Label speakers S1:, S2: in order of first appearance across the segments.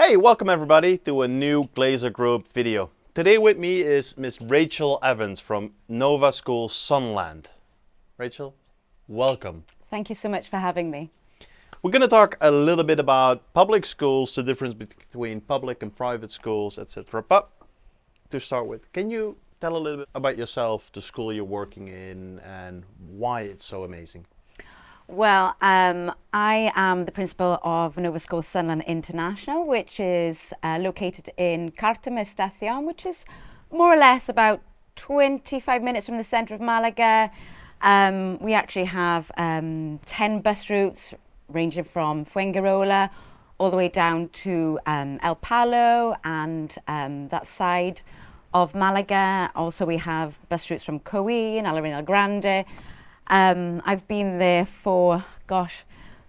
S1: Hey, welcome everybody to a new Glazer Group video. Today with me is Miss Rachel Evans from Novaschool Sunland. Rachel, welcome.
S2: Thank you so much for having me.
S1: We're going to talk a little bit about public schools, the difference between public and private schools, etc. But to start with, can you tell a little bit about yourself, the school you're working in, and why it's so amazing?
S2: Well, I am the principal of Novaschool Sunland International, which is located in Cartama Estación, which is more or less about 25 minutes from the centre of Málaga. We actually have 10 bus routes ranging from Fuengirola all the way down to El Palo and that side of Málaga. Also, we have bus routes from Coín, Alarina Grande. I've been there for,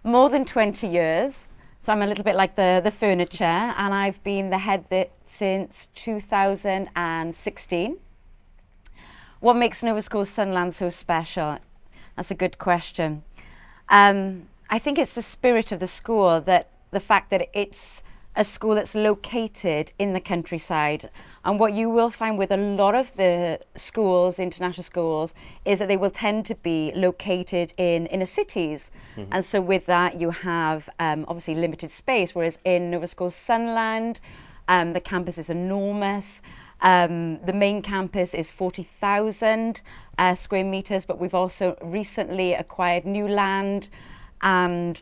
S2: more than 20 years. So I'm a little bit like the furniture, and I've been the head there since 2016. What makes Novaschool Sunland so special? That's a good question. I think it's the spirit of the school, that the fact that it's a school that's located in the countryside. And what you will find with a lot of the schools, international schools, is that they will tend to be located in inner cities. Mm-hmm. And so with that, you have obviously limited space, whereas in Novaschool Sunland, the campus is enormous. The main campus is 40,000 square meters, but we've also recently acquired new land and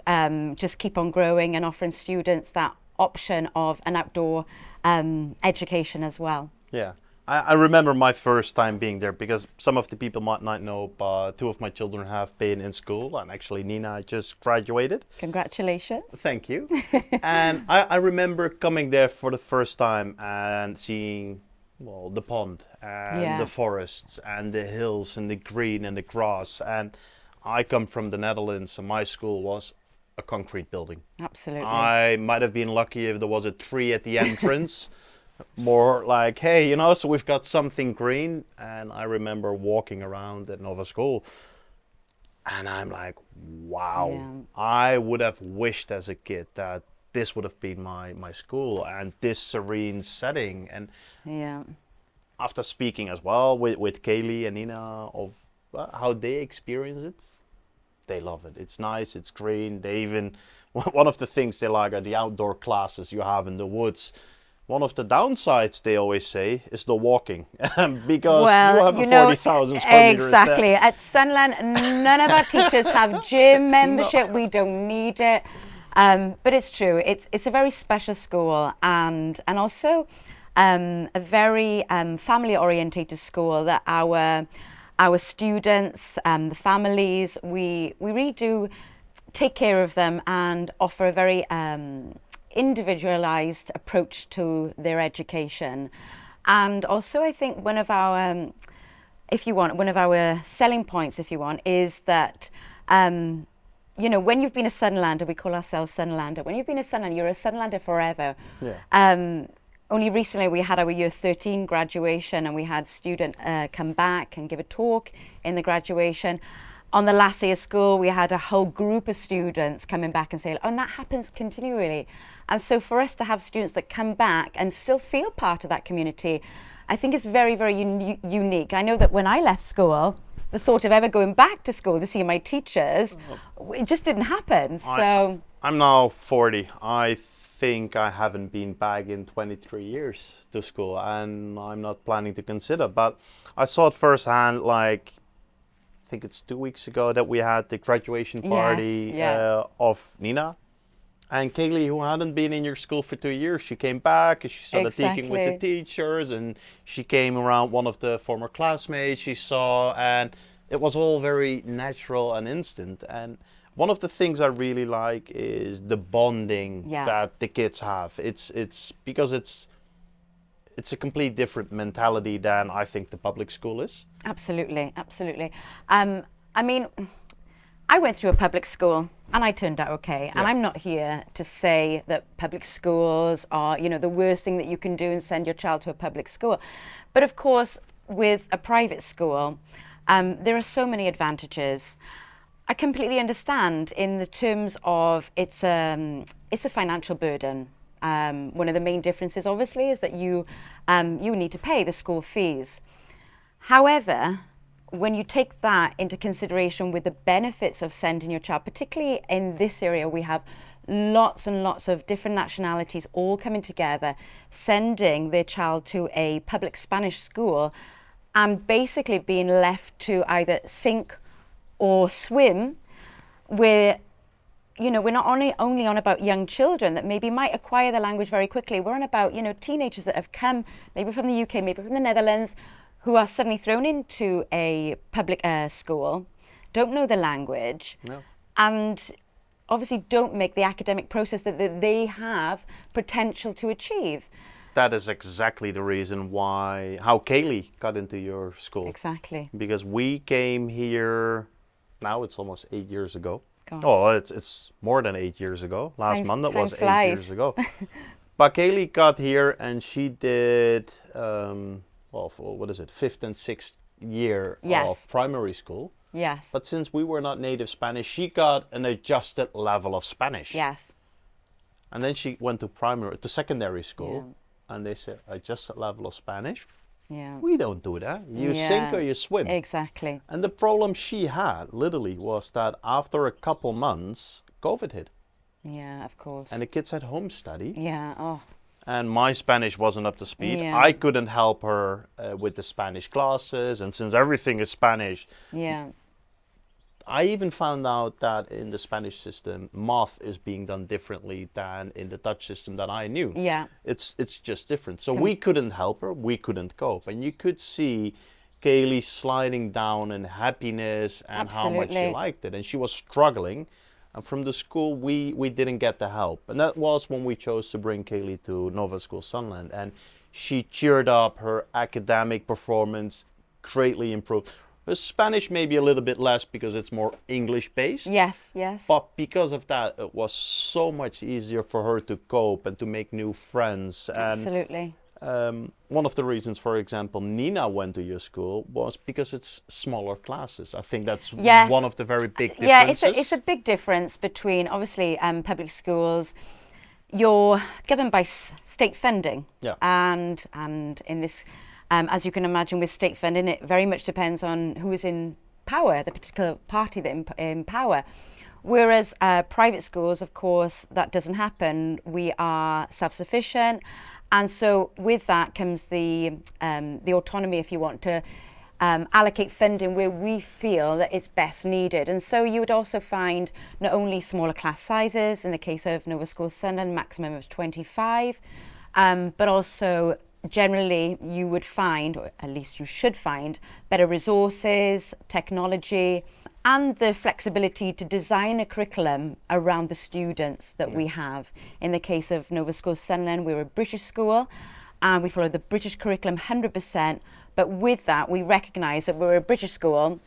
S2: just keep on growing and offering students that option of an outdoor education as well.
S1: Yeah, I remember my first time being there, because some of the people might not know, but two of my children have been in school, and actually Nina just graduated.
S2: Congratulations.
S1: Thank you. And I remember coming there for the first time and seeing, well, the pond and the forests and the hills and the green and the grass. And I come from the Netherlands, and my school was a concrete building.
S2: Absolutely.
S1: I might have been lucky if there was a tree at the entrance. More like, hey, so we've got something green. And I remember walking around at Novaschool, and I'm like, wow. Yeah. I would have wished as a kid that this would have been my school, and this serene setting. And after speaking as well with Kaylee and Nina of how they experience it, they love it. It's nice, it's green. They even, one of the things they like are the outdoor classes you have in the woods. One of the downsides, they always say, is the walking, because you have a 40,000 square meters.
S2: Exactly. At Sunland, none of our teachers have gym membership. No. We don't need it. But it's true. It's a very special school, and also a very family-orientated school, that our students, the families, we really do take care of them and offer a very individualized approach to their education. And also, I think one of our selling points, if you want, is that when you've been a Sunlander, we call ourselves Sunlander. When you've been a Sunlander, you're a Sunlander forever. Yeah. Only recently we had our year 13 graduation, and we had student come back and give a talk in the graduation. On the last day of school, we had a whole group of students coming back and saying, oh, and that happens continually. And so for us to have students that come back and still feel part of that community, I think is very, very unique. I know that when I left school, the thought of ever going back to school to see my teachers, it just didn't happen.
S1: I'm now 40. I think I haven't been back in 23 years to school, and I'm not planning to consider. But I saw it firsthand, like, I think it's 2 weeks ago that we had the graduation party of Nina. And Kaylee, who hadn't been in your school for 2 years, she came back and she started teaching with the teachers, and she came around one of the former classmates she saw, and it was all very natural and instant. And one of the things I really like is the bonding that the kids have. It's because it's a complete different mentality than I think the public school is.
S2: Absolutely, absolutely. I mean, I went through a public school and I turned out okay. And I'm not here to say that public schools are, the worst thing that you can do and send your child to a public school. But of course, with a private school, there are so many advantages. I completely understand in the terms of it's a financial burden. One of the main differences, obviously, is that you need to pay the school fees. However, when you take that into consideration with the benefits of sending your child, particularly in this area, we have lots and lots of different nationalities all coming together, sending their child to a public Spanish school and basically being left to either sink or swim. We're not only on about young children that maybe might acquire the language very quickly. We're on about, teenagers that have come maybe from the UK, maybe from the Netherlands, who are suddenly thrown into a public school, don't know the language,
S1: No.
S2: and obviously don't make the academic process that they have potential to achieve.
S1: That is exactly the reason how Kaylee got into your school.
S2: Exactly.
S1: Because we came here, now it's almost 8 years ago.
S2: God.
S1: Oh, it's more than 8 years ago. Last month it was
S2: time flies.
S1: 8 years ago. But Kaylee got here and she did, fifth and sixth year
S2: Yes.
S1: of primary school.
S2: Yes.
S1: But since we were not native Spanish, she got an adjusted level of Spanish.
S2: Yes.
S1: And then she went to secondary school, and they said adjusted level of Spanish.
S2: Yeah.
S1: We don't do that. You sink or you swim.
S2: Exactly.
S1: And the problem she had literally was that after a couple months, COVID hit,
S2: Yeah, of course.
S1: and the kids had home study.
S2: Yeah. Oh.
S1: And my Spanish wasn't up to speed.
S2: Yeah.
S1: I couldn't help her with the Spanish classes, and since everything is Spanish,
S2: Yeah.
S1: I even found out that in the Spanish system, math is being done differently than in the Dutch system that I knew.
S2: Yeah.
S1: It's just different. So we couldn't help her. We couldn't cope. And you could see Kaylee sliding down in happiness and how much she
S2: Absolutely.
S1: liked it. And she was struggling. And from the school, we didn't get the help. And that was when we chose to bring Kaylee to Novaschool Sunland. And she cheered up. Her academic performance greatly improved. Her Spanish maybe a little bit less because it's more English-based.
S2: Yes. Yes.
S1: But because of that, it was so much easier for her to cope and to make new friends. And
S2: Absolutely.
S1: one of the reasons, for example, Nina went to your school was because it's smaller classes. I think that's
S2: Yes.
S1: one of the very big differences.
S2: Yeah, it's a big difference between obviously public schools. You're governed by state funding,
S1: Yeah.
S2: and in this, as you can imagine, with state funding, it very much depends on who is in power, the particular party that in power. Whereas private schools, of course, that doesn't happen. We are self-sufficient, and so with that comes the autonomy, if you want, to allocate funding where we feel that it's best needed. And so you would also find not only smaller class sizes, in the case of Novaschool Sunland, maximum of 25, but also generally you would find, or at least you should find, better resources, technology, and the flexibility to design a curriculum around the students that we have. In the case of Novaschool Sunland, we're a British school and we follow the British curriculum 100%, but with that we recognise that we're a British school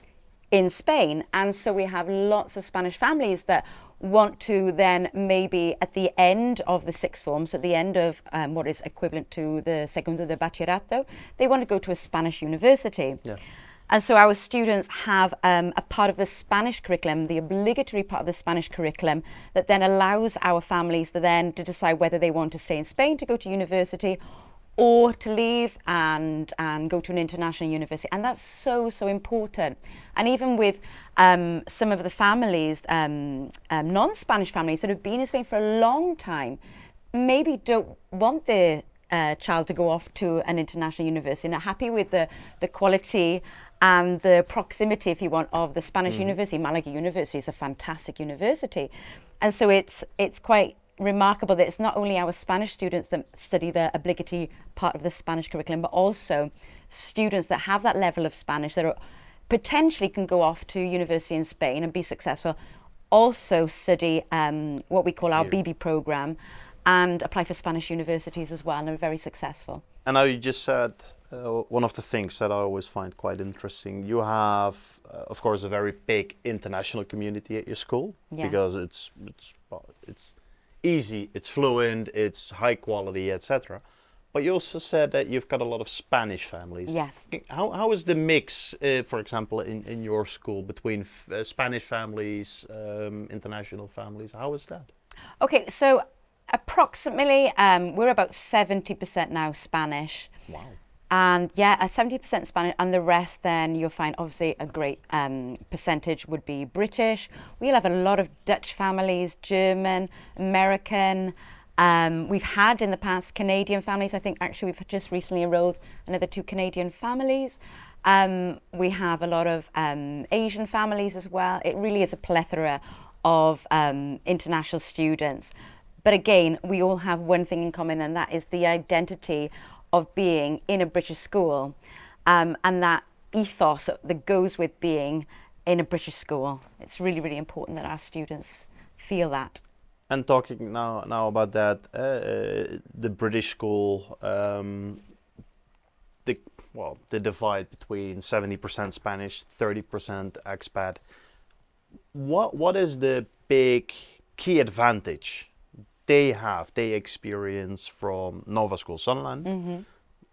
S2: in Spain, and so we have lots of Spanish families that want to then maybe at the end of the sixth form, so at the end of what is equivalent to the segundo de bachillerato, they want to go to a Spanish university.
S1: Yeah.
S2: And so our students have a part of the Spanish curriculum, the obligatory part of the Spanish curriculum, that then allows our families to decide whether they want to stay in Spain to go to university or to leave and go to an international university. And that's so, so important. And even with some of the families, non-Spanish families that have been in Spain for a long time, maybe don't want their child to go off to an international university and are happy with the quality and the proximity, if you want, of the Spanish university. Málaga University is a fantastic university. And so it's quite remarkable that it's not only our Spanish students that study the obligatory part of the Spanish curriculum, but also students that have that level of Spanish that are, potentially can go off to university in Spain and be successful, also study what we call our BB program and apply for Spanish universities as well, and are very successful.
S1: And now you just said one of the things that I always find quite interesting. You have, of course, a very big international community at your school, because it's easy, it's fluent, it's high quality, etc. But you also said that you've got a lot of Spanish families.
S2: Yes.
S1: How is the mix, for example, in your school between Spanish families, international families? How is that?
S2: Okay, so Approximately, we're about 70% now Spanish.
S1: Wow.
S2: And yeah, 70% Spanish, and the rest then you'll find obviously a great percentage would be British. We'll have a lot of Dutch families, German, American. We've had in the past Canadian families. I think actually we've just recently enrolled another 2 Canadian families. We have a lot of Asian families as well. It really is a plethora of international students. But again, we all have one thing in common, and that is the identity of being in a British school, and that ethos that goes with being in a British school. It's really, really important that our students feel that.
S1: And talking now about that, the British school, the divide between 70% Spanish, 30% expat. What is the big key advantage they experience from Novaschool Sunland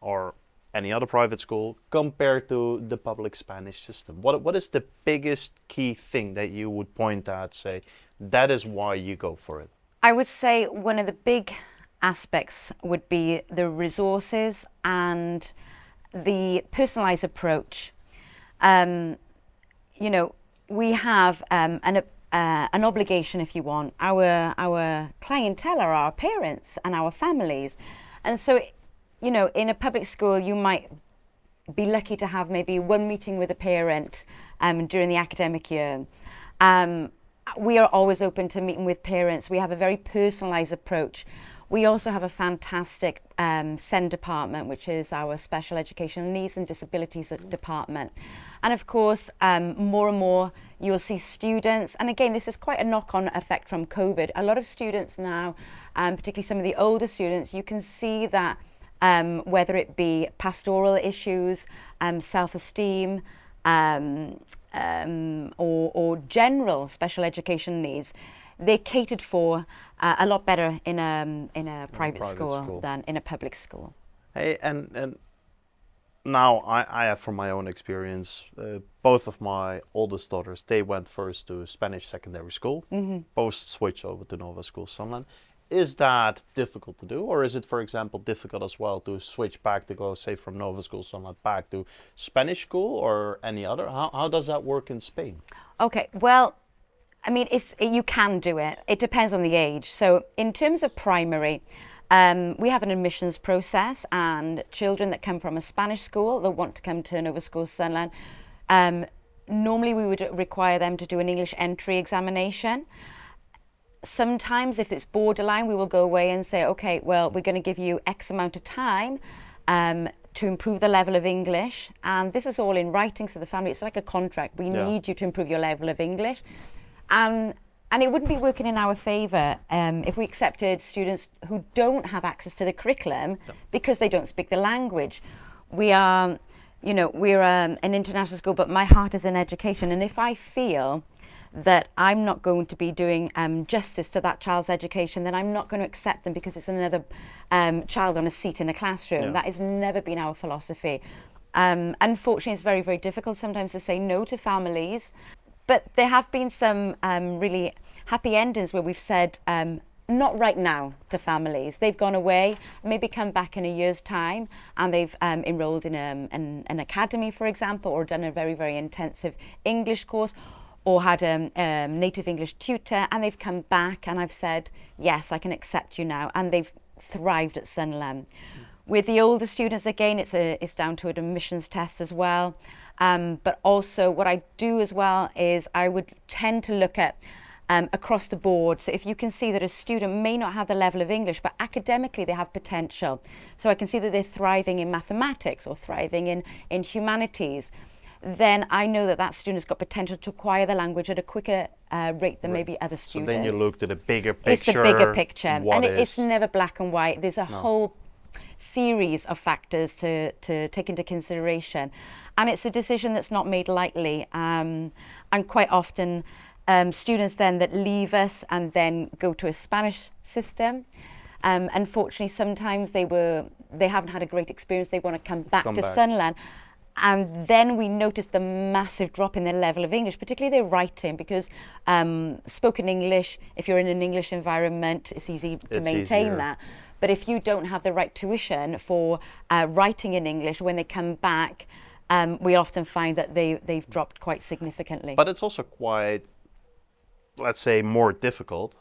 S1: or any other private school compared to the public Spanish system? What is the biggest key thing that you would point at, say, that is why you go for it?
S2: I would say one of the big aspects would be the resources and the personalized approach. We have an obligation, if you want. Our clientele are our parents and our families. And so, in a public school, you might be lucky to have maybe one meeting with a parent during the academic year. We are always open to meeting with parents. We have a very personalized approach. We also have a fantastic SEND department, which is our special educational needs and disabilities department. And of course, more and more you'll see students, and again, this is quite a knock-on effect from COVID. A lot of students now, particularly some of the older students, you can see that whether it be pastoral issues, self-esteem, or general special education needs, they're catered for a lot better in a private school than in a public school.
S1: Hey, and now I have, from my own experience, both of my oldest daughters, they went first to Spanish secondary school, both switched over to Novaschool Sunland. Is that difficult to do, or is it, for example, difficult as well to switch back to go, say, from Novaschool Sunland back to Spanish school or any other? How does that work in Spain?
S2: Okay, well, I mean, you can do it. It depends on the age. So in terms of primary, we have an admissions process, and children that come from a Spanish school that want to come to Novaschool Sunland, normally we would require them to do an English entry examination. Sometimes if it's borderline, we will go away and say, okay, well, we're going to give you X amount of time to improve the level of English. And this is all in writing, so the family, it's like a contract. We need you to improve your level of English. And it wouldn't be working in our favour if we accepted students who don't have access to the curriculum because they don't speak the language. We are, we're an international school, but my heart is in education. And if I feel that I'm not going to be doing justice to that child's education, then I'm not going to accept them because it's another child on a seat in a classroom. That has never been our philosophy. Unfortunately, it's very, very difficult sometimes to say no to families. But there have been some really happy endings where we've said, not right now to families. They've gone away, maybe come back in a year's time, and they've enrolled in an academy, for example, or done a very, very intensive English course, or had a native English tutor, and they've come back and I've said, yes, I can accept you now, and they've thrived at Sunland. With the older students, again, it's down to an admissions test as well. But also what I do as well is I would tend to look at across the board. So if you can see that a student may not have the level of English, but academically they have potential. So I can see that they're thriving in mathematics or thriving in humanities, then I know that student's got potential to acquire the language at a quicker rate than maybe other students.
S1: So then you looked at a bigger picture.
S2: It's the bigger picture. And it's never black and white. There's a whole series of factors to take into consideration. And it's a decision that's not made lightly. And quite often, students then that leave us and then go to a Spanish system, unfortunately, sometimes they haven't had a great experience. They want to come back to Sunland. And then we noticed the massive drop in their level of English, particularly their writing, because spoken English, if you're in an English environment, it's easy to maintain
S1: easier.
S2: that. But if you don't have the right tuition for writing in English, when they come back, we often find that they've dropped quite significantly.
S1: But it's also quite, let's say, more difficult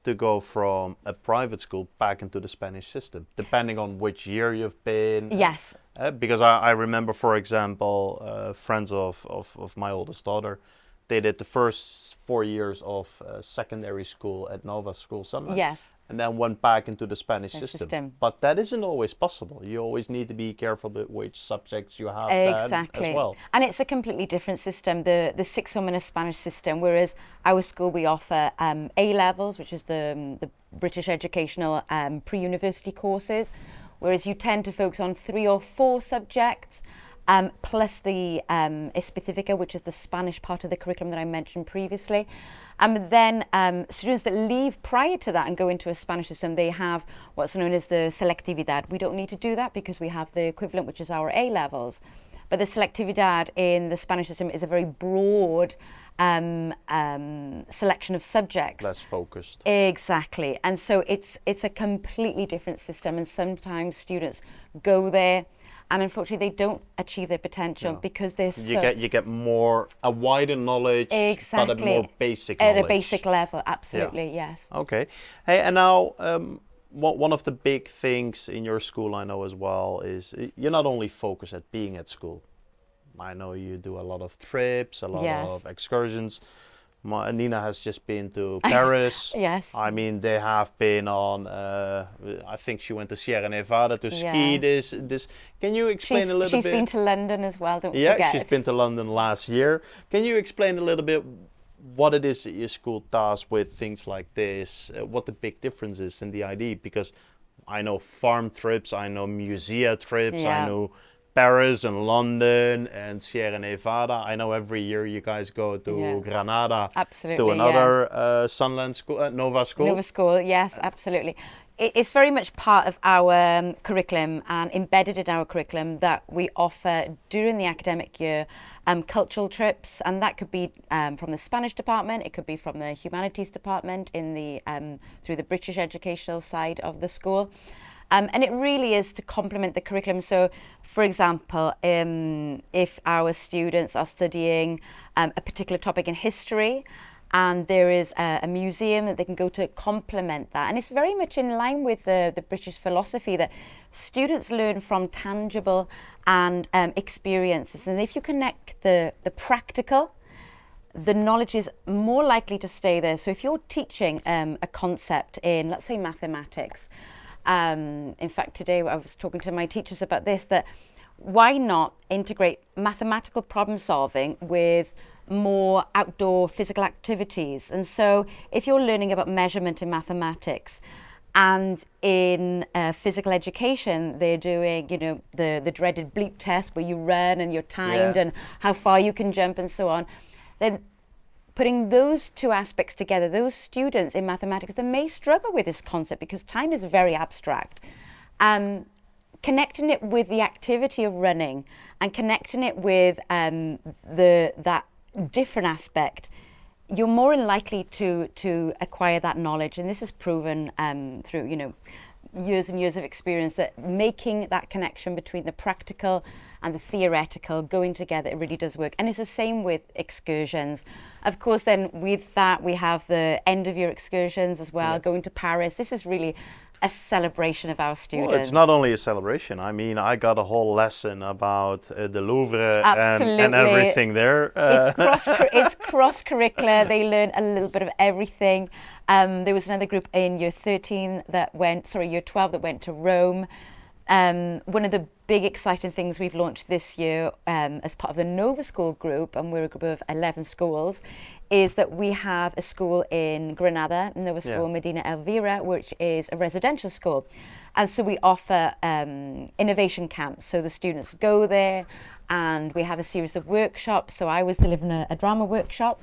S1: to go from a private school back into the Spanish system, depending on which year you've been.
S2: Yes.
S1: Because I remember, for example, friends of my oldest daughter, they did the first 4 years of secondary school at Novaschool,
S2: Yes.
S1: and then went back into the Spanish
S2: The
S1: system.
S2: system.
S1: But that isn't always possible. You always need to be careful with which subjects you have
S2: Exactly.
S1: then as well.
S2: And it's a completely different system, the sixth form in a Spanish system, whereas our school, we offer A levels, which is the British educational pre-university courses, whereas you tend to focus on 3 or 4 subjects, plus the Específica, which is the Spanish part of the curriculum that I mentioned previously. Then students that leave prior to that and go into a Spanish system, they have what's known as the selectividad. We don't need to do that because we have the equivalent, which is our A levels. But the selectividad in the Spanish system is a very broad selection of subjects.
S1: Less focused.
S2: Exactly. And so it's a completely different system, and sometimes students go there and unfortunately they don't achieve their potential because they're
S1: You get more a wider knowledge,
S2: exactly,
S1: but a more basic
S2: at
S1: knowledge.
S2: a basic level. Absolutely, yes.
S1: Okay. Hey, and now one of the big things in your school I know as well is you're not only focused at being at school. I know you do a lot of trips, a lot of excursions. Nina has just been to Paris.
S2: Yes.
S1: I mean, they have been on. I think she went to Sierra Nevada to ski. This. Can you explain a little bit?
S2: She's been to London as well. Don't
S1: forget.
S2: forget.
S1: She's been to London last year. Can you explain a little bit what it is that your school does with things like this? What the big difference is in the ID? Because I know farm trips, I know musea trips, I know Paris and London and Sierra Nevada. I know every year you guys go to Granada.
S2: Absolutely,
S1: to another Sunland school, Novaschool.
S2: Novaschool, yes, absolutely. It's very much part of our curriculum and embedded in our curriculum that we offer during the academic year cultural trips, and that could be from the Spanish department, it could be from the humanities department in the through the British educational side of the school. And it really is to complement the curriculum. So, for example, if our students are studying a particular topic in history, and there is a museum that they can go to complement that. And it's very much in line with the British philosophy that students learn from tangible and experiences. And if you connect the practical, the knowledge is more likely to stay there. So if you're teaching a concept in, let's say, mathematics, in fact, today I was talking to my teachers about this, that why not integrate mathematical problem solving with more outdoor physical activities? And so if you're learning about measurement in mathematics and in physical education, they're doing, the dreaded bleep test where you run and you're timed and how far you can jump and so on, then putting those two aspects together, those students in mathematics that may struggle with this concept because time is very abstract, connecting it with the activity of running and connecting it with that different aspect, you're more likely to acquire that knowledge. And this is proven through years and years of experience, that making that connection between the practical and the theoretical going together, it really does work. And it's the same with excursions. Of course, then with that, we have the end of year excursions as well, going to Paris. This is really a celebration of our students.
S1: Well, it's not only a celebration. I mean, I got a whole lesson about the Louvre and everything there.
S2: It's cross-curricular. They learn a little bit of everything. There was another group in year 12 that went to Rome. One of the big exciting things we've launched this year as part of the Novaschool group, and we're a group of 11 schools, is that we have a school in Granada, Novaschool Medina Elvira, which is a residential school. And so we offer innovation camps. So the students go there and we have a series of workshops. So I was delivering a drama workshop.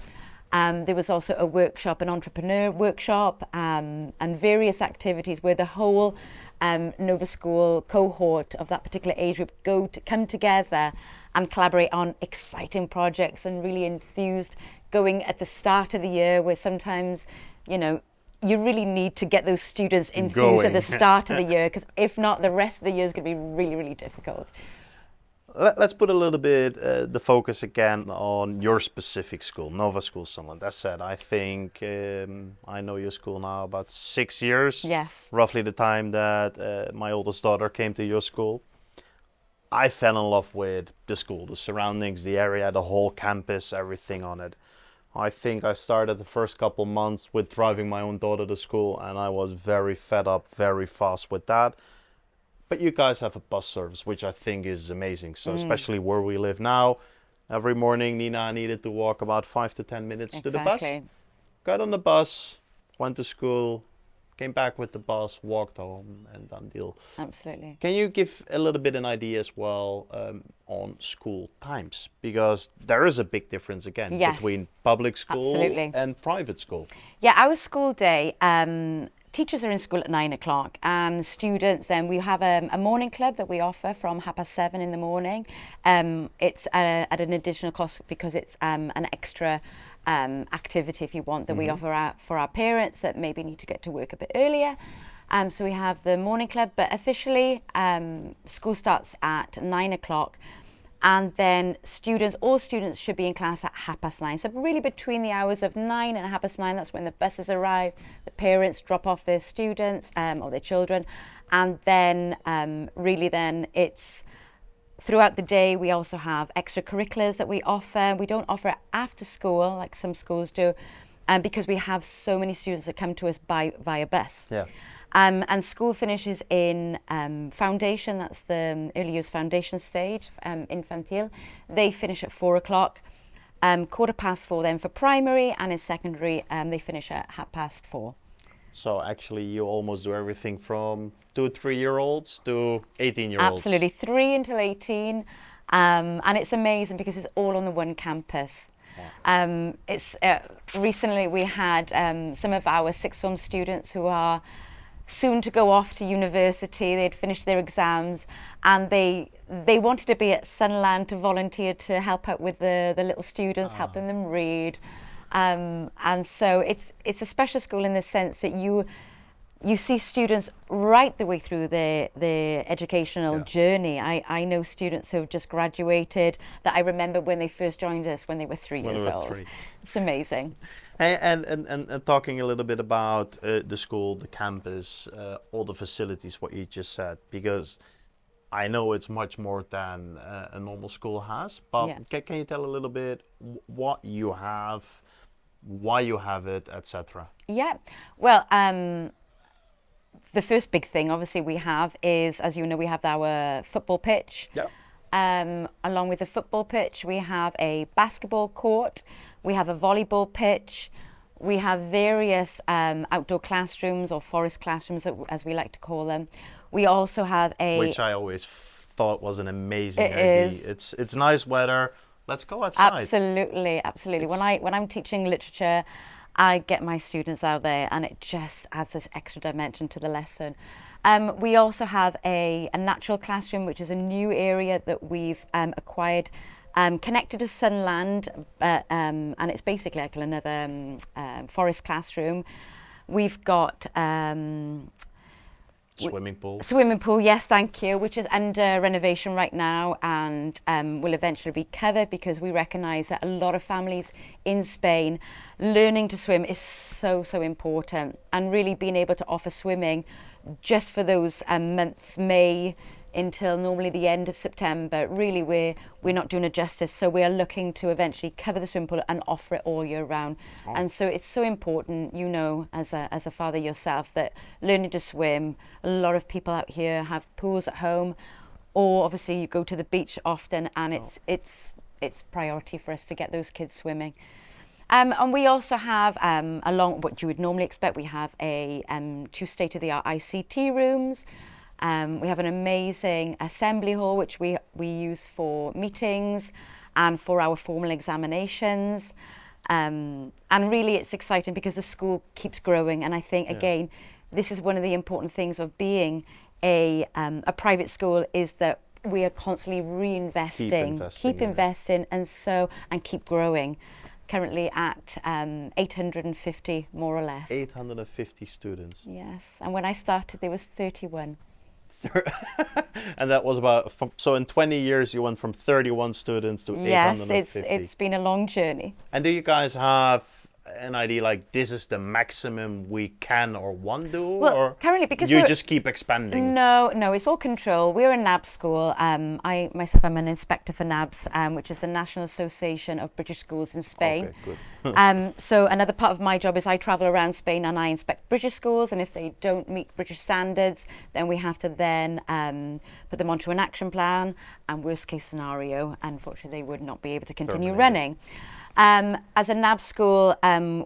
S2: There was also a workshop, an entrepreneur workshop, and various activities where the whole Novaschool cohort of that particular age group come together and collaborate on exciting projects and really enthused going at the start of the year, where sometimes, you know, you really need to get those students enthused at the start of the year, because if not, the rest of the year is going to be really, really difficult.
S1: Let's put a little bit the focus again on your specific school, Novaschool Sunderland. That said, I think I know your school now about 6 years.
S2: Yes.
S1: Roughly the time that my oldest daughter came to your school. I fell in love with the school, the surroundings, the area, the whole campus, everything on it. I think I started the first couple months with driving my own daughter to school, and I was very fed up very fast with that. But you guys have a bus service, which I think is amazing. So especially where we live now, every morning Nina needed to walk about 5 to 10 minutes to the bus. Got on the bus, went to school, came back with the bus, walked home, and done deal.
S2: Absolutely.
S1: Can you give a little bit an idea as well on school times? Because there is a big difference again between public school and private school.
S2: Yeah, our school day, teachers are in school at 9 o'clock, and students, then we have a morning club that we offer from 7:30 in the morning. It's at an additional cost because it's an extra activity, if you want, that we offer for our parents that maybe need to get to work a bit earlier. So we have the morning club, but officially school starts at 9 o'clock. And then all students should be in class at 9:30. So really between the hours of 9 and 9:30, that's when the buses arrive, the parents drop off their students or their children. And then really then it's throughout the day. We also have extracurriculars that we offer. We don't offer it after school like some schools do, because we have so many students that come to us via bus.
S1: Yeah.
S2: And school finishes in foundation, that's the early years foundation stage, infantile. They finish at 4 o'clock, 4:15 then for primary, and in secondary they finish at 4:30.
S1: So actually you almost do everything from 2 3-year-olds to 18-year-olds.
S2: Absolutely, 3 until 18, and it's amazing because it's all on the one campus. It's recently we had some of our sixth form students who are soon to go off to university. They'd finished their exams, and they wanted to be at Sunderland to volunteer to help out with the little students, helping them read. And so it's a special school in the sense that you see students right the way through their educational journey. I know students who have just graduated that I remember when they first joined us when they were 3 years old. It's amazing.
S1: And talking a little bit about the school, the campus, all the facilities, what you just said, because I know it's much more than a normal school has, but can you tell a little bit what you have, why you have it, etc.? Yeah,
S2: well, the first big thing obviously we have is, as you know, we have our football pitch.
S1: Yeah.
S2: Along with the football pitch, we have a basketball court, we have a volleyball pitch, we have various outdoor classrooms or forest classrooms, as we like to call them. We also have
S1: which I always thought was an amazing idea. It's nice weather. Let's go outside.
S2: Absolutely. When I'm teaching literature, I get my students out there, and it just adds this extra dimension to the lesson. We also have a natural classroom, which is a new area that we've acquired, connected to Sunderland, and it's basically like another forest classroom. We've got
S1: swimming pool.
S2: Swimming pool, yes, thank you, which is under renovation right now, and will eventually be covered, because we recognise that a lot of families in Spain, learning to swim is so important, and really being able to offer swimming just for those months, May until normally the end of September, really we're not doing it justice. So we are looking to eventually cover the swimming pool and offer it all year round. And so it's so important, you know, as a father yourself, that learning to swim, a lot of people out here have pools at home, or obviously you go to the beach often, and it's priority for us to get those kids swimming. And we also have, along what you would normally expect, we have 2 state-of-the-art ICT rooms. We have an amazing assembly hall, which we use for meetings and for our formal examinations. And really it's exciting because the school keeps growing. And I think, again, this is one of the important things of being a private school, is that we are constantly reinvesting, keep
S1: yeah.
S2: investing, and keep growing. Currently at 850, more or less.
S1: 850 students.
S2: Yes, and when I started, there was 31.
S1: And that was so in 20 years you went from 31 students to
S2: Yes,
S1: 850.
S2: it's been a long journey.
S1: And do you guys have an idea like this is the maximum we can or want to do?
S2: Well,
S1: or
S2: currently, because
S1: you
S2: we're-
S1: just keep expanding?
S2: No, it's all control. We're a NAB school. I'm an inspector for NABS, which is the National Association of British Schools in Spain.
S1: Okay, good.
S2: So another part of my job is I travel around Spain and I inspect British schools, and if they don't meet British standards, then we have to then put them onto an action plan, and worst case scenario, unfortunately, they would not be able to continue running. As a NAB school,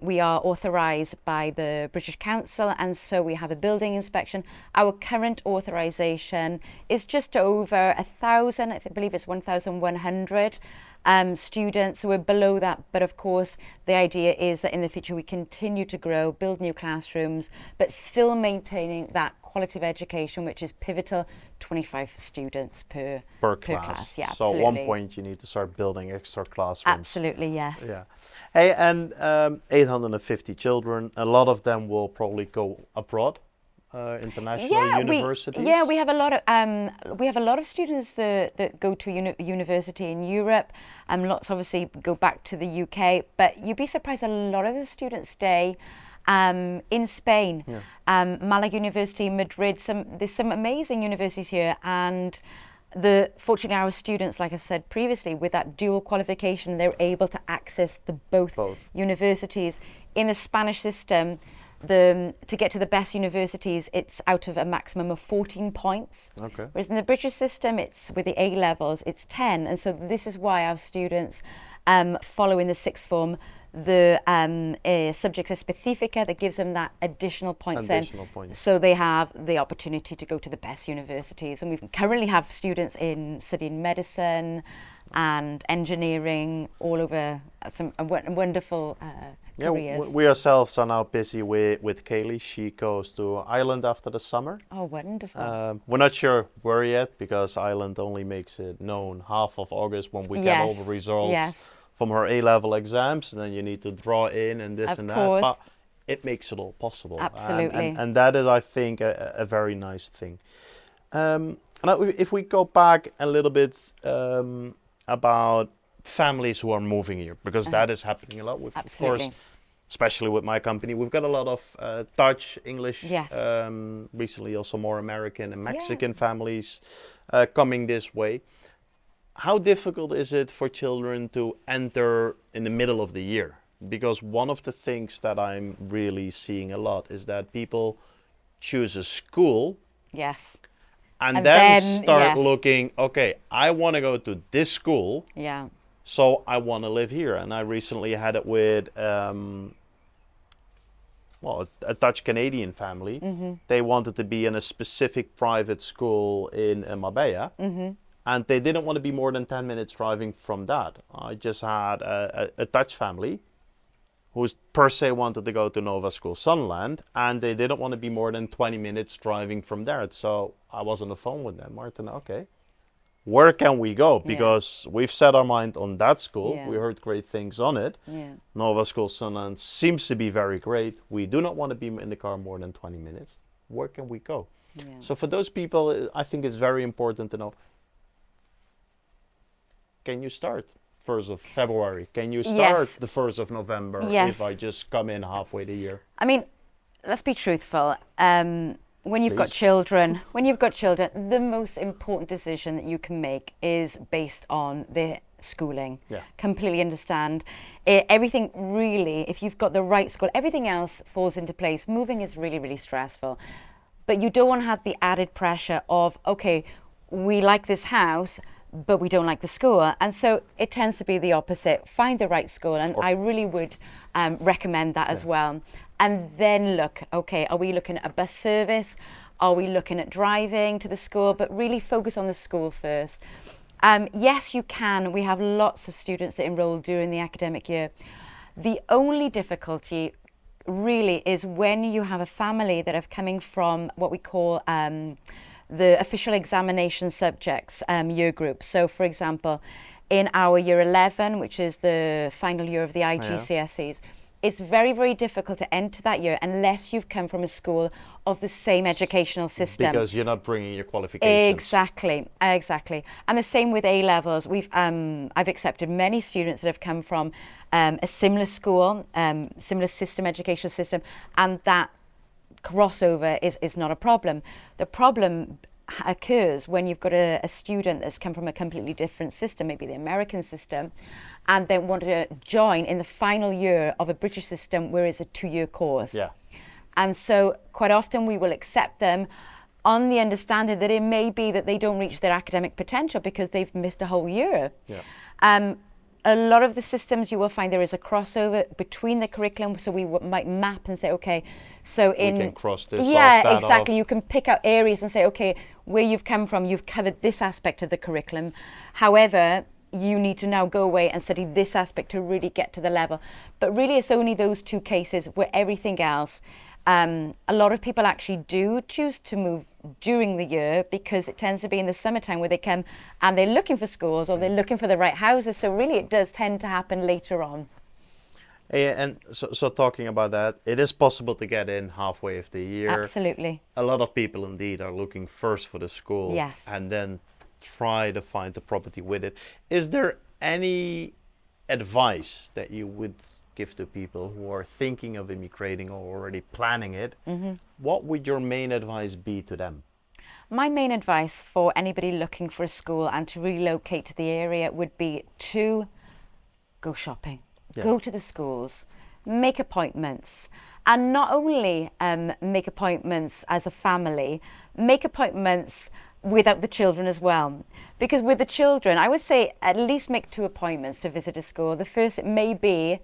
S2: we are authorised by the British Council, and so we have a building inspection. Our current authorisation is just over 1,000, I believe it's 1,100 students, so we're below that. But of course, the idea is that in the future we continue to grow, build new classrooms, but still maintaining that quality of education, which is pivotal, 25 students per class. Yeah,
S1: so
S2: absolutely.
S1: at one point you need to start building extra classrooms.
S2: Absolutely, yes.
S1: Yeah. Hey, and 850 children, a lot of them will probably go abroad, international universities.
S2: We have a lot of students that go to university in Europe. Lots obviously go back to the UK, but you'd be surprised a lot of the students stay in Spain. Yeah. Málaga University, Madrid, there's some amazing universities here, and fortunately our students, like I've said previously, with that dual qualification, they're able to access the both universities. In the Spanish system, to get to the best universities, it's out of a maximum of 14 points.
S1: Okay.
S2: Whereas in the British system, it's with the A levels, it's 10. And so this is why our students follow in the sixth form the subject específica that gives them that additional points. So they have the opportunity to go to the best universities. And we currently have students studying medicine and engineering all over, some wonderful careers.
S1: We ourselves are now busy with Kaylee. She goes to Ireland after the summer.
S2: Oh, wonderful.
S1: We're not sure where yet, because Ireland only makes it known half of August when we get all the results from her A-level exams, and then you need to draw in and this and that. But it makes it all possible.
S2: Absolutely.
S1: And that is, I think, a very nice thing. And if we go back a little bit about families who are moving here, because that is happening a lot. With, of course, especially with my company, we've got a lot of Dutch, English, recently also more American and Mexican families coming this way. How difficult is it for children to enter in the middle of the year? Because one of the things that I'm really seeing a lot is that people choose a school.
S2: Yes.
S1: And then start looking, okay, I want to go to this school.
S2: Yeah.
S1: So I want to live here. And I recently had it with a Dutch Canadian family. Mm-hmm. They wanted to be in a specific private school in Marbella. Mm-hmm. And they didn't want to be more than 10 minutes driving from that. I just had a Dutch family who per se wanted to go to Novaschool Sunland, and they didn't want to be more than 20 minutes driving from there. So I was on the phone with them, Martin, okay, where can we go? Because we've set our mind on that school. Yeah. We heard great things on it. Yeah. Novaschool Sunland seems to be very great. We do not want to be in the car more than 20 minutes. Where can we go? Yeah. So for those people, I think it's very important to know, can you start 1st of February? Can you start the 1st of November if I just come in halfway the year?
S2: I mean, let's be truthful. When you've got children, the most important decision that you can make is based on their schooling. Yeah. Completely understand. Everything really, if you've got the right school, everything else falls into place. Moving is really, really stressful. But you don't want to have the added pressure of, okay, we like this house, but we don't like the school. And so it tends to be the opposite. Find the right school. And I really would recommend that as well. And then look, okay, are we looking at a bus service? Are we looking at driving to the school? But really focus on the school first. Yes, you can. We have lots of students that enroll during the academic year. The only difficulty really is when you have a family that are coming from what we call the official examination subjects year group. So, for example, in our year 11, which is the final year of the IGCSEs, it's very, very difficult to enter that year unless you've come from a school of the same educational system.
S1: Because you're not bringing your qualifications.
S2: Exactly. And the same with A levels. I've accepted many students that have come from a similar school, similar system, educational system, and that crossover is not a problem. The problem occurs when you've got a student that's come from a completely different system, maybe the American system, and they want to join in the final year of a British system where it's a 2-year course.
S1: Yeah.
S2: And so quite often we will accept them on the understanding that it may be that they don't reach their academic potential because they've missed a whole year.
S1: Yeah.
S2: A lot of the systems you will find there is a crossover between the curriculum, so we might map and say, okay, so in...
S1: We can cross this off,
S2: yeah,
S1: that
S2: exactly.
S1: off.
S2: You can pick out areas and say, okay, where you've come from, you've covered this aspect of the curriculum. However, you need to now go away and study this aspect to really get to the level. But really, it's only those 2 cases where everything else... a lot of people actually do choose to move during the year because it tends to be in the summertime where they come and they're looking for schools or they're looking for the right houses. So really it does tend to happen later on.
S1: And so talking about that, it is possible to get in halfway of the year.
S2: Absolutely.
S1: A lot of people indeed are looking first for the school.
S2: Yes.
S1: And then try to find the property with it. Is there any advice that you would give to people who are thinking of immigrating or already planning it? What would your main advice be to them?
S2: My main advice for anybody looking for a school and to relocate to the area would be to go shopping, go to the schools, make appointments, and not only make appointments as a family, make appointments without the children as well. Because with the children, I would say at least make 2 appointments to visit a school. The first, it may be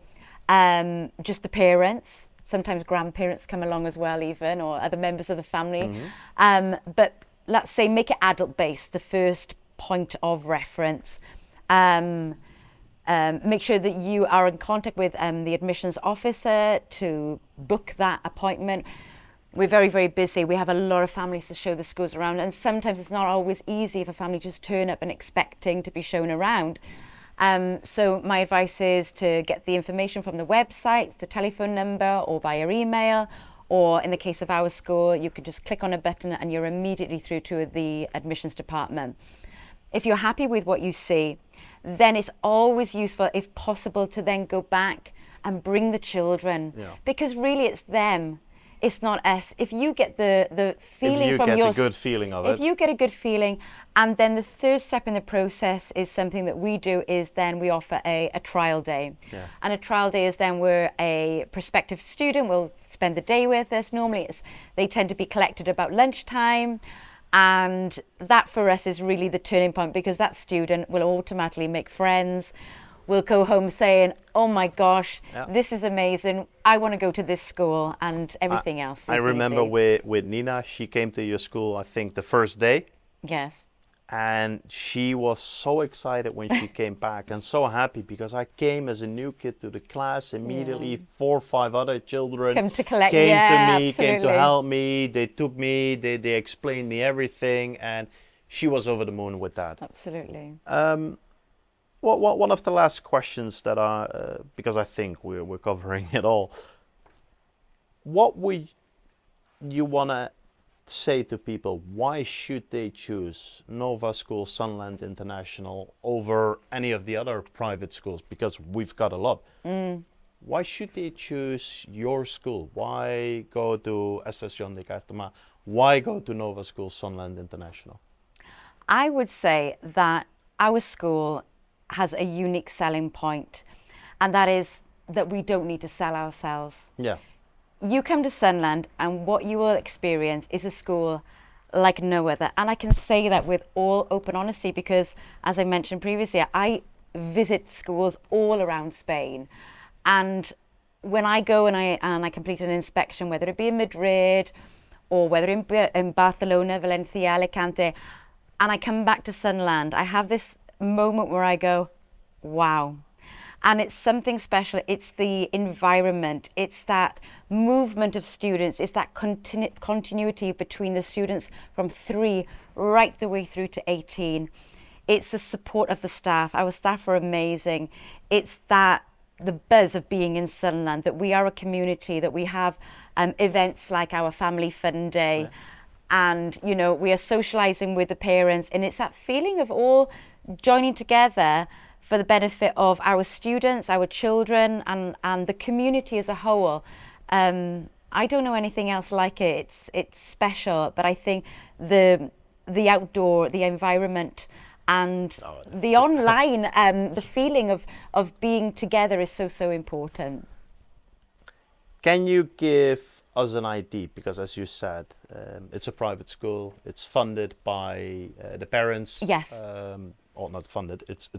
S2: just the parents, sometimes grandparents come along as well even, or other members of the family. But let's say make it adult based, the first point of reference. Make sure that you are in contact with the admissions officer to book that appointment. We're very, very busy. We have a lot of families to show the schools around, and sometimes it's not always easy if a family just turn up and expecting to be shown around. So my advice is to get the information from the website, the telephone number, or via email, or in the case of our school, you could just click on a button and you're immediately through to the admissions department. If you're happy with what you see, then it's always useful, if possible, to then go back and bring the children, because really it's them. It's not us. If you get the feeling from your...
S1: If you get a good feeling of it.
S2: If you get a good feeling, and then the third step in the process is something that we do, is then we offer a trial day. And a trial day is then where a prospective student will spend the day with us. Normally they tend to be collected about lunchtime. And that for us is really the turning point, because that student will automatically make friends, will go home saying, oh my gosh, this is amazing, I want to go to this school, and everything else is
S1: I remember
S2: easy.
S1: with Nina, she came to your school, I think the first day.
S2: Yes.
S1: And she was so excited when she came back and so happy, because I came as a new kid to the class immediately. 4 or 5 other children
S2: Come to collect,
S1: came to me,
S2: absolutely.
S1: came to help me. They took me, they explained me everything, and she was over the moon with that.
S2: Absolutely.
S1: One of the last questions that are, because I think we're covering it all. What would you want to say to people? Why should they choose Novaschool Sunland International over any of the other private schools? Because we've got a lot. Why should they choose your school? Why go to Estación de Cartama? Why go to Novaschool Sunland International?
S2: I would say that our school has a unique selling point, and that is that we don't need to sell ourselves.
S1: Yeah.
S2: You come to Sunland and what you will experience is a school like no other. And I can say that with all open honesty, because as I mentioned previously, I visit schools all around Spain. And when I go and I complete an inspection, whether it be in Madrid or whether in Barcelona, Valencia, Alicante, and I come back to Sunland, I have this moment where I go, wow. And it's something special. It's the environment. It's that movement of students. It's that continuity between the students from 3 right the way through to 18. It's the support of the staff. Our staff are amazing. It's that the buzz of being in Sunderland, that we are a community, that we have events like our Family Fun Day.
S1: Yeah.
S2: And, you know, we are socializing with the parents. And it's that feeling of all joining together for the benefit of our students, our children, and the community as a whole. I don't know anything else like it. It's special, but I think the outdoor, the environment, and the online, the feeling of being together is so important.
S1: Can you give us an idea? Because as you said, it's a private school. It's funded by the parents.
S2: Yes.
S1: Or not funded. It's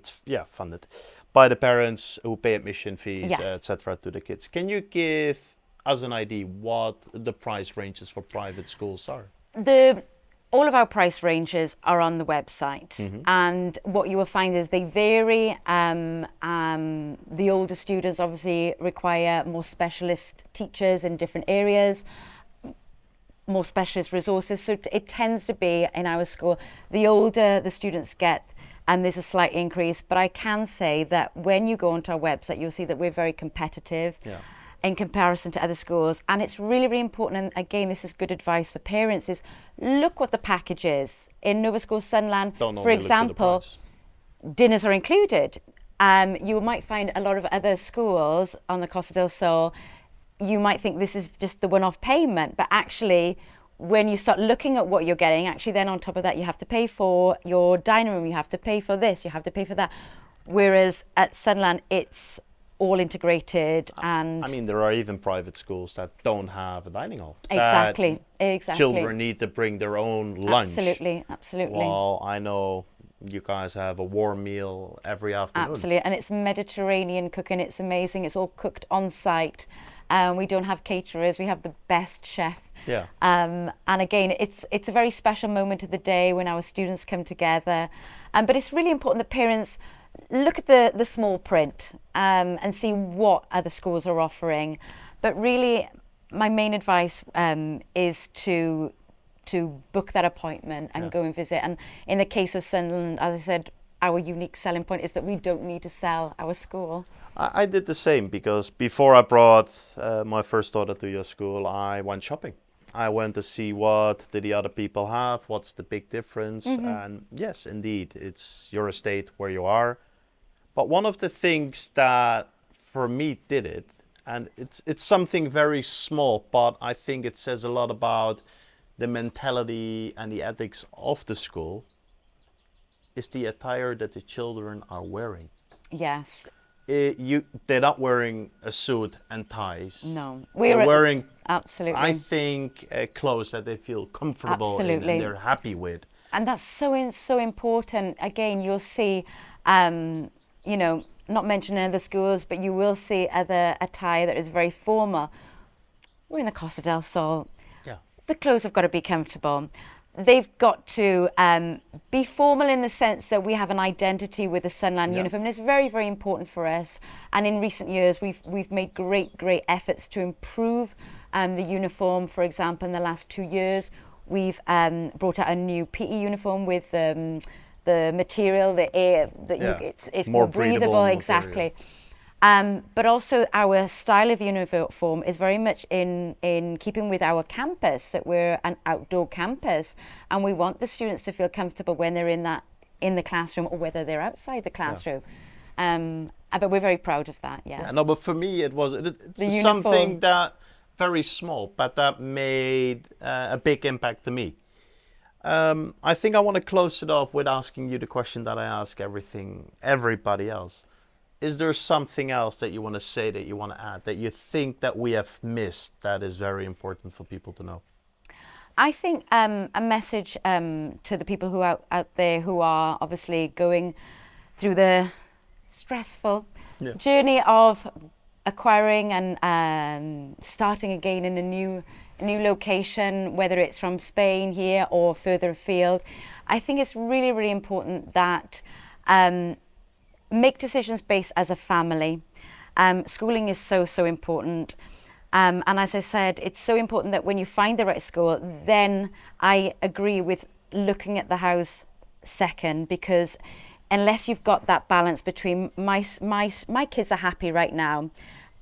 S1: funded by the parents who pay admission fees,
S2: Yes.
S1: etc. to the kids. Can you give us an idea what the price ranges for private schools are?
S2: All of our price ranges are on the website, and what you will find is they vary. The older students obviously require more specialist teachers in different areas, more specialist resources. So it tends to be in our school, the older the students get, and there's a slight increase. But I can say that when you go onto our website, you'll see that we're very competitive.
S1: Yeah.
S2: In comparison to other schools. And it's really, really important, and again, this is good advice for parents, is look what the package is. In Novaschool Sunderland,
S1: Don't
S2: for
S1: only look at the
S2: example,
S1: price.
S2: dinners are included. You might find a lot of other schools on the Costa del Sol, you might think this is just the one-off payment, but actually, when you start looking at what you're getting, actually then on top of that, you have to pay for your dining room, you have to pay for this, you have to pay for that. Whereas at Sunderland, it's all integrated. And
S1: I mean, there are even private schools that don't have a dining hall.
S2: Exactly.
S1: Children need to bring their own lunch.
S2: Absolutely.
S1: Well, I know you guys have a warm meal every afternoon.
S2: Absolutely, and it's Mediterranean cooking. It's amazing. It's all cooked on site. We don't have caterers. We have the best chef.
S1: Yeah.
S2: And again, it's a very special moment of the day when our students come together. But it's really important that parents look at the small print and see what other schools are offering. But really, my main advice is to book that appointment and go and visit. And in the case of Sunderland, as I said, our unique selling point is that we don't need to sell our school.
S1: I did the same because before I brought my first daughter to your school, I went shopping. I went to see what did the other people have, what's the big difference. And yes, indeed, it's your estate where you are. But one of the things that for me did it, and it's something very small, but I think it says a lot about the mentality and the ethics of the school, is the attire that the children are wearing.
S2: Yes.
S1: They're not wearing a suit and ties.
S2: No.
S1: They're wearing,
S2: absolutely.
S1: I think, clothes that they feel comfortable in and they're happy with.
S2: And that's so important. Again, you'll see, you know, not mentioning other schools, but you will see other attire that is very formal. We're in the Costa del Sol.
S1: Yeah.
S2: The clothes have got to be comfortable. They've got to be formal in the sense that we have an identity with the Sunderland uniform, and it's very, very important for us. And in recent years, we've made great efforts to improve the uniform. For example, in the last 2 years, we've brought out a new PE uniform with the material, the air, it's more breathable, exactly. But also our style of uniform is very much in keeping with our campus, that we're an outdoor campus, and we want the students to feel comfortable when they're in the classroom or whether they're outside the classroom. But we're very proud of that, yes.
S1: Yeah, no, but for me it's something that very small, but that made a big impact to me. I think I want to close it off with asking you the question that I ask everybody else. Is there something else that you want to say, that you want to add, that you think that we have missed that is very important for people to know?
S2: I think a message to the people who are out there who are obviously going through the stressful journey of acquiring and starting again in a new location, whether it's from Spain here or further afield. I think it's really, really important that make decisions based as a family. Schooling is so important. And as I said, it's so important that when you find the right school, then I agree with looking at the house second, because unless you've got that balance between my kids are happy right now,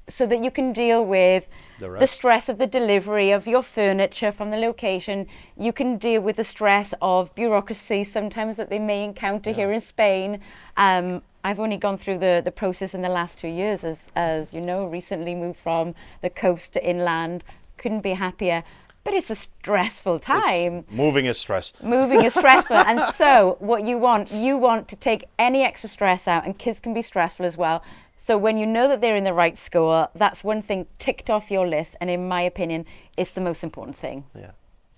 S2: so that you can deal with the stress of the delivery of your furniture from the location, you can deal with the stress of bureaucracy sometimes that they may encounter here in Spain. I've only gone through the process in the last 2 years, as you know, recently moved from the coast to inland, couldn't be happier. But it's a stressful time.
S1: Moving is stress.
S2: Moving is stressful. And so what you want to take any extra stress out, and kids can be stressful as well. So when you know that they're in the right school, that's one thing ticked off your list. And in my opinion, it's the most important thing.
S1: Yeah.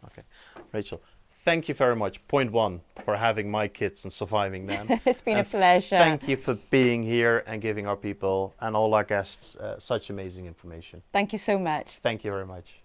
S1: Okay. Rachel, thank you very much. Point one, for having my kids and surviving them.
S2: It's been a pleasure.
S1: Thank you for being here and giving our people and all our guests such amazing information.
S2: Thank you so much.
S1: Thank you very much.